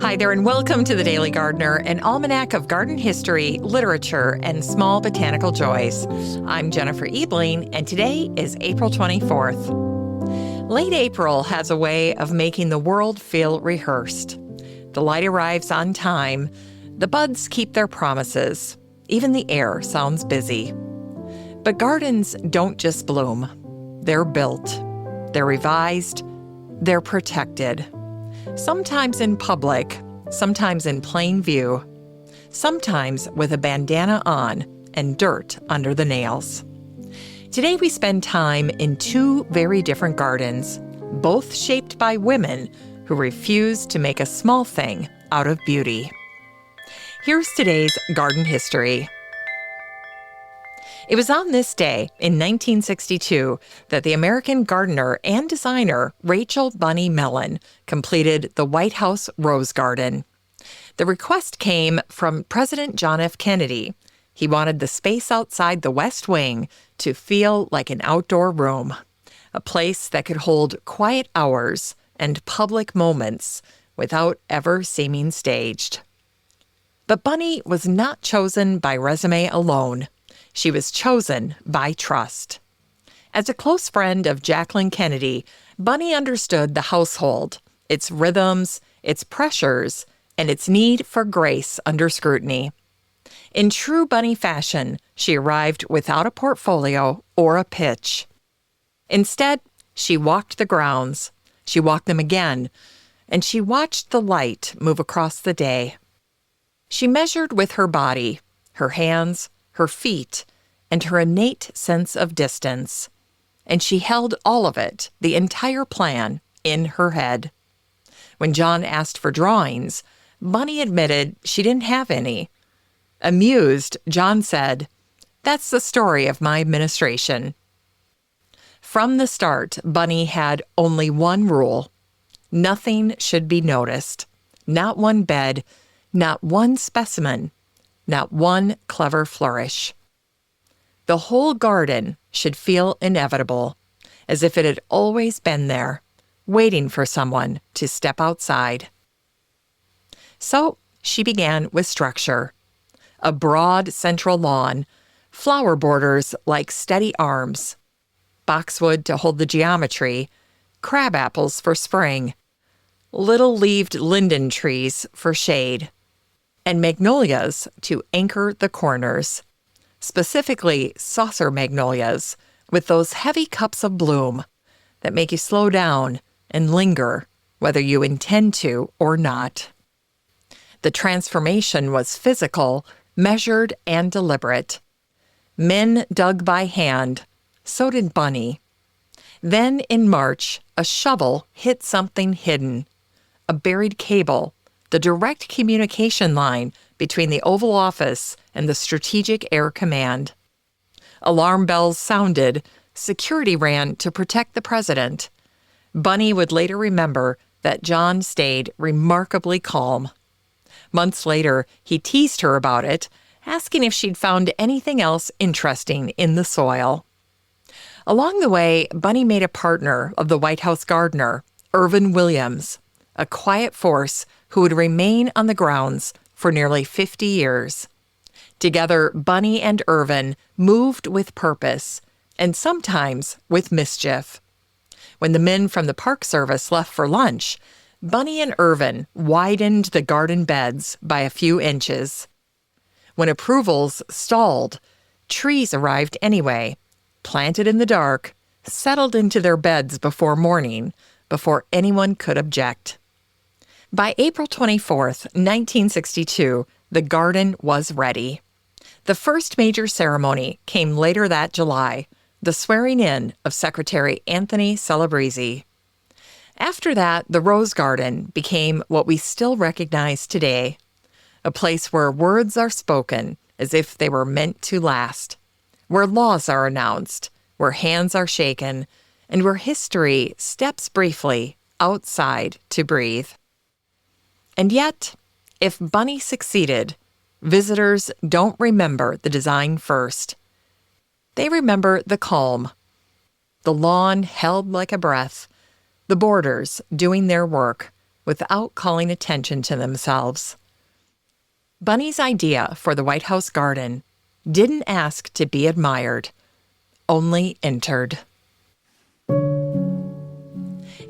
Hi there, and welcome to the Daily Gardener, an almanac of garden history, literature, and small botanical joys. I'm Jennifer Ebling, and today is April 24th. Late April has a way of making the world feel rehearsed. The light arrives on time. The buds keep their promises. Even the air sounds busy. But gardens don't just bloom. They're built. They're revised. They're protected. Sometimes in public, sometimes in plain view, sometimes with a bandana on and dirt under the nails. Today we spend time in two very different gardens, both shaped by women who refuse to make a small thing out of beauty. Here's today's garden history. It was on this day in 1962 that the American gardener and designer Rachel Bunny Mellon completed the White House Rose Garden. The request came from President John F. Kennedy. He wanted the space outside the West Wing to feel like an outdoor room, a place that could hold quiet hours and public moments without ever seeming staged. But Bunny was not chosen by resume alone. She was chosen by trust. As a close friend of Jacqueline Kennedy, Bunny understood the household, its rhythms, its pressures, and its need for grace under scrutiny. In true Bunny fashion, she arrived without a portfolio or a pitch. Instead, she walked the grounds, she walked them again, and she watched the light move across the day. She measured with her body, her hands, her feet, and her innate sense of distance. And she held all of it, the entire plan, in her head. When John asked for drawings, Bunny admitted she didn't have any. Amused, John said, "That's the story of my administration." From the start, Bunny had only one rule. Nothing should be noticed. Not one bed, not one specimen, not one clever flourish. The whole garden should feel inevitable, as if it had always been there, waiting for someone to step outside. So she began with structure. A broad central lawn, flower borders like steady arms, boxwood to hold the geometry, crab apples for spring, little-leaved linden trees for shade, and magnolias to anchor the corners, specifically saucer magnolias with those heavy cups of bloom that make you slow down and linger whether you intend to or not. The transformation was physical, measured, and deliberate. Men dug by hand, so did Bunny. Then in March, a shovel hit something hidden, a buried cable, the direct communication line between the Oval Office and the Strategic Air Command. Alarm bells sounded. Security ran to protect the president. Bunny would later remember that John stayed remarkably calm. Months later, he teased her about it, asking if she'd found anything else interesting in the soil. Along the way, Bunny made a partner of the White House gardener, Irvin Williams, a quiet force who would remain on the grounds for nearly 50 years. Together, Bunny and Irvin moved with purpose, and sometimes with mischief. When the men from the Park Service left for lunch, Bunny and Irvin widened the garden beds by a few inches. When approvals stalled, trees arrived anyway, planted in the dark, settled into their beds before morning, before anyone could object. By April 24th, 1962, the garden was ready. The first major ceremony came later that July, the swearing-in of Secretary Anthony Calabrese. After that, the Rose Garden became what we still recognize today, a place where words are spoken as if they were meant to last, where laws are announced, where hands are shaken, and where history steps briefly outside to breathe. And yet, if Bunny succeeded, visitors don't remember the design first. They remember the calm, the lawn held like a breath, the borders doing their work, without calling attention to themselves. Bunny's idea for the White House garden didn't ask to be admired, only entered.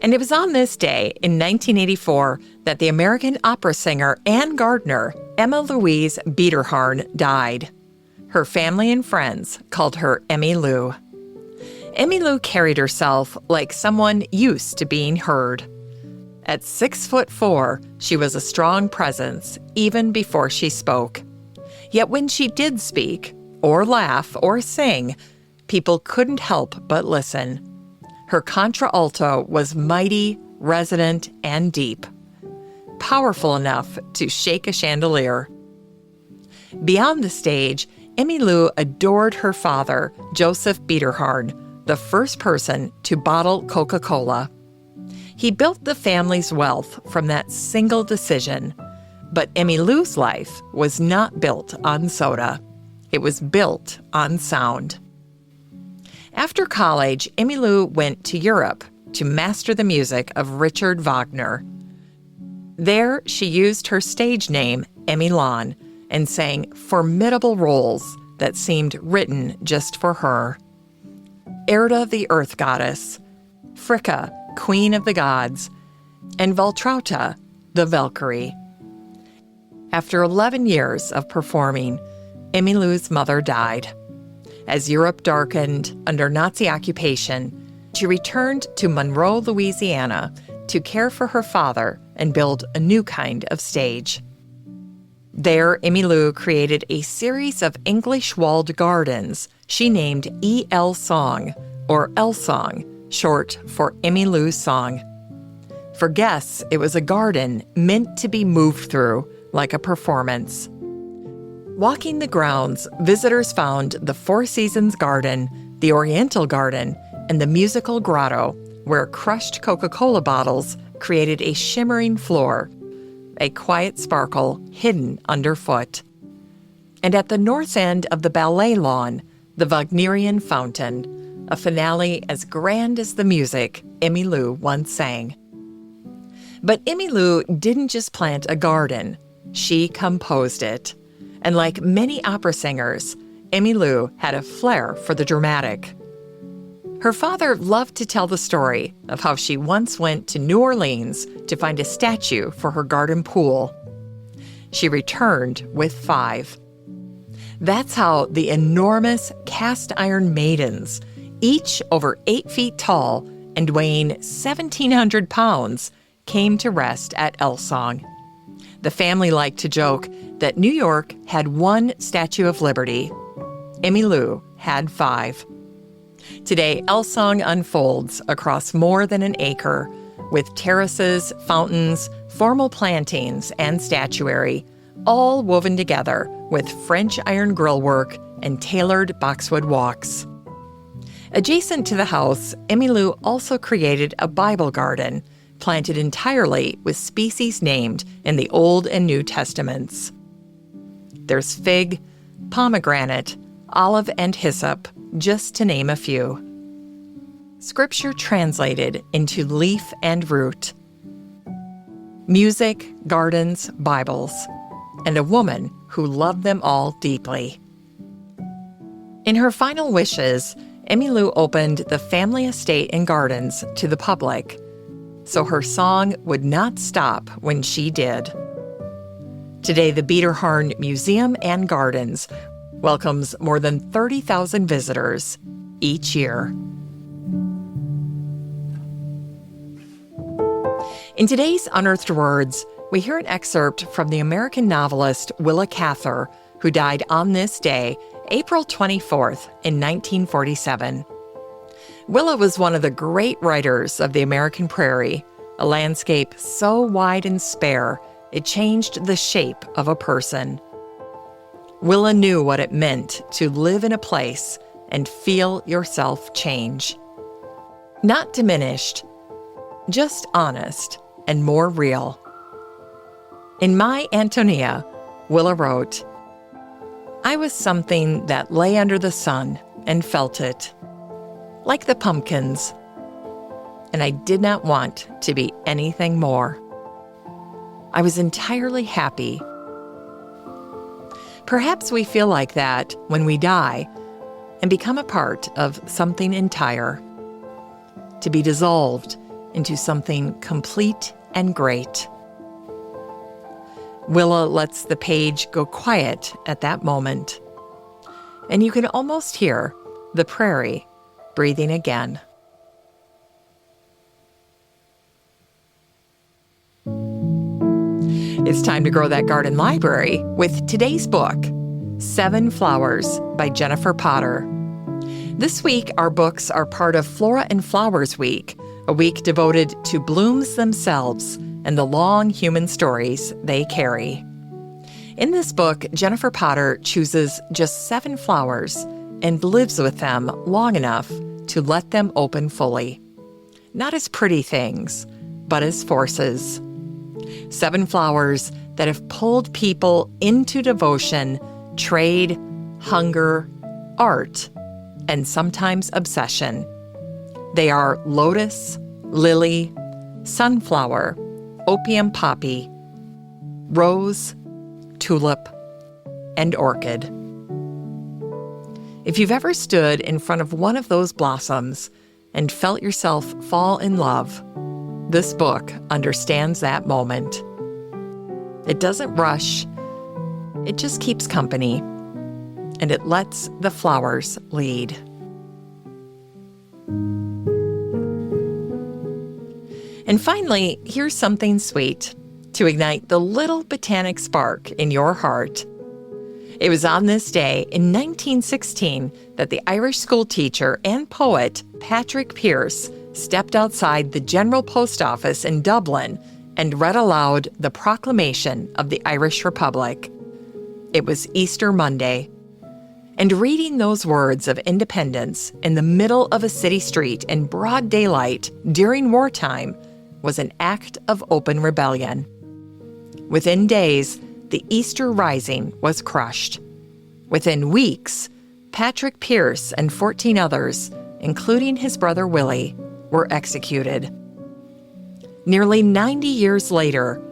And it was on this day in 1984 that the American opera singer and gardener Emma Louise Biedenharn died. Her family and friends called her Emmy Lou. Emmy Lou carried herself like someone used to being heard. At 6'4", she was a strong presence even before she spoke. Yet when she did speak, or laugh, or sing, people couldn't help but listen. Her contralto was mighty, resonant, and deep, powerful enough to shake a chandelier. Beyond the stage, Emmy Lou adored her father, Joseph Biedenharn, the first person to bottle Coca-Cola. He built the family's wealth from that single decision, but Emmy Lou's life was not built on soda. It was built on sound. After college, Emmy Lou went to Europe to master the music of Richard Wagner. There, she used her stage name, Mellon, and sang formidable roles that seemed written just for her. Erda, the Earth Goddess, Fricka, Queen of the Gods, and Valtrauta, the Valkyrie. After 11 years of performing, Emmy Lou's mother died. As Europe darkened under Nazi occupation, she returned to Monroe, Louisiana, to care for her father and build a new kind of stage. There, Emmy Lou created a series of English walled gardens she named ELsong, or ELsong, short for Emmy Lou's Song. For guests, it was a garden meant to be moved through like a performance. Walking the grounds, visitors found the Four Seasons Garden, the Oriental Garden, and the Musical Grotto, where crushed Coca-Cola bottles created a shimmering floor, a quiet sparkle hidden underfoot. And at the north end of the ballet lawn, the Wagnerian Fountain, a finale as grand as the music Emmy Lou once sang. But Emmy Lou didn't just plant a garden, she composed it. And like many opera singers, Emmy Lou had a flair for the dramatic. Her father loved to tell the story of how she once went to New Orleans to find a statue for her garden pool. She returned with 5. That's how the enormous cast iron maidens, each over 8 feet tall and weighing 1,700 pounds, came to rest at ELsong. The family liked to joke that New York had 1 Statue of Liberty. Emmy Lou had 5. Today, ELsong unfolds across more than an acre, with terraces, fountains, formal plantings, and statuary, all woven together with French iron grillwork and tailored boxwood walks. Adjacent to the house, Emmy Lou also created a Bible garden, planted entirely with species named in the Old and New Testaments. There's fig, pomegranate, olive, and hyssop, just to name a few. Scripture translated into leaf and root. Music, gardens, Bibles, and a woman who loved them all deeply. In her final wishes, Emmy Lou opened the family estate and gardens to the public, so her song would not stop when she did. Today, the Biedenharn Museum and Gardens welcomes more than 30,000 visitors each year. In today's Unearthed Words, we hear an excerpt from the American novelist Willa Cather, who died on this day, April 24th, in 1947. Willa was one of the great writers of the American prairie, a landscape so wide and spare, it changed the shape of a person. Willa knew what it meant to live in a place and feel yourself change. Not diminished, just honest and more real. In My Antonia, Willa wrote, "I was something that lay under the sun and felt it, like the pumpkins, and I did not want to be anything more. I was entirely happy. Perhaps we feel like that when we die and become a part of something entire, to be dissolved into something complete and great. Willa lets the page go quiet at that moment, and you can almost hear the prairie breathing again. It's time to grow that garden library with today's book, 7 Flowers by Jennifer Potter. This week, our books are part of Flora and Flowers Week, a week devoted to blooms themselves and the long human stories they carry. In this book, Jennifer Potter chooses just 7 flowers and lives with them long enough to let them open fully. Not as pretty things, but as forces. 7 flowers that have pulled people into devotion, trade, hunger, art, and sometimes obsession. They are lotus, lily, sunflower, opium poppy, rose, tulip, and orchid. If you've ever stood in front of one of those blossoms and felt yourself fall in love, this book understands that moment. It doesn't rush, it just keeps company, and it lets the flowers lead. And finally, here's something sweet to ignite the little botanic spark in your heart. It was on this day in 1916 that the Irish school teacher and poet Patrick Pearse stepped outside the General Post Office in Dublin and read aloud the proclamation of the Irish Republic. It was Easter Monday. And reading those words of independence in the middle of a city street in broad daylight during wartime was an act of open rebellion. Within days, the Easter Rising was crushed. Within weeks, Patrick Pearse and 14 others, including his brother Willie, were executed. Nearly 90 years later,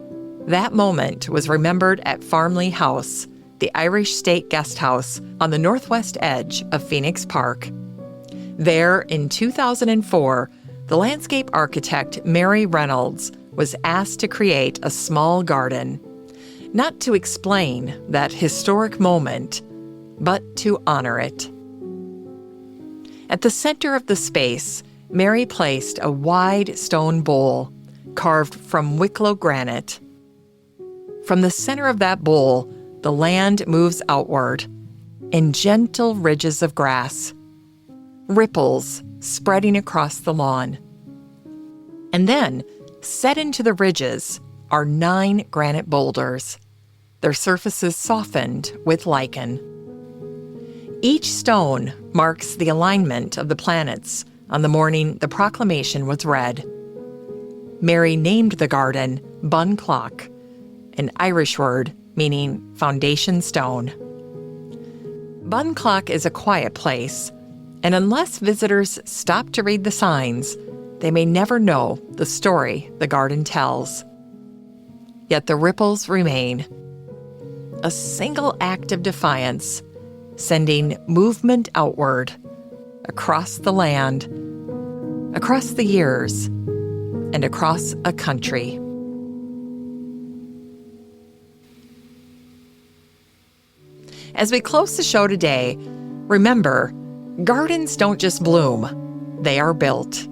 that moment was remembered at Farmley House, the Irish State Guest House on the northwest edge of Phoenix Park. There, in 2004, the landscape architect Mary Reynolds was asked to create a small garden, not to explain that historic moment, but to honor it. At the center of the space, Mary placed a wide stone bowl carved from Wicklow granite. From the center of that bowl, the land moves outward in gentle ridges of grass, ripples spreading across the lawn. And then, set into the ridges, are 9 granite boulders, their surfaces softened with lichen. Each stone marks the alignment of the planets on the morning the proclamation was read. Mary named the garden Buncloch, an Irish word meaning foundation stone. Buncloch is a quiet place, and unless visitors stop to read the signs, they may never know the story the garden tells. Yet the ripples remain. A single act of defiance, sending movement outward, across the land, across the years, and across a country. As we close the show today, remember, gardens don't just bloom, they are built.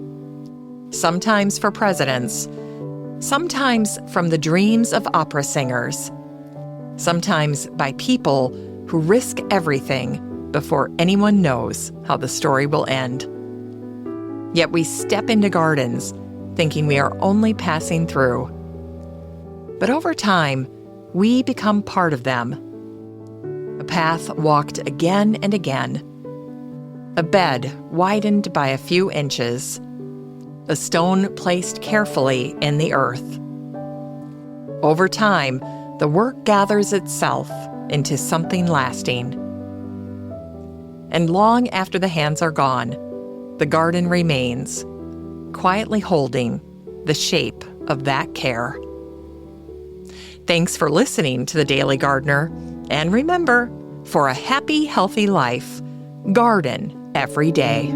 Sometimes for presidents, sometimes from the dreams of opera singers, sometimes by people who risk everything before anyone knows how the story will end. Yet we step into gardens thinking we are only passing through. But over time, we become part of them. A path walked again and again. A bed widened by a few inches. A stone placed carefully in the earth. Over time, the work gathers itself into something lasting. And long after the hands are gone, the garden remains, quietly holding the shape of that care. Thanks for listening to The Daily Gardener. And remember, for a happy, healthy life, garden every day.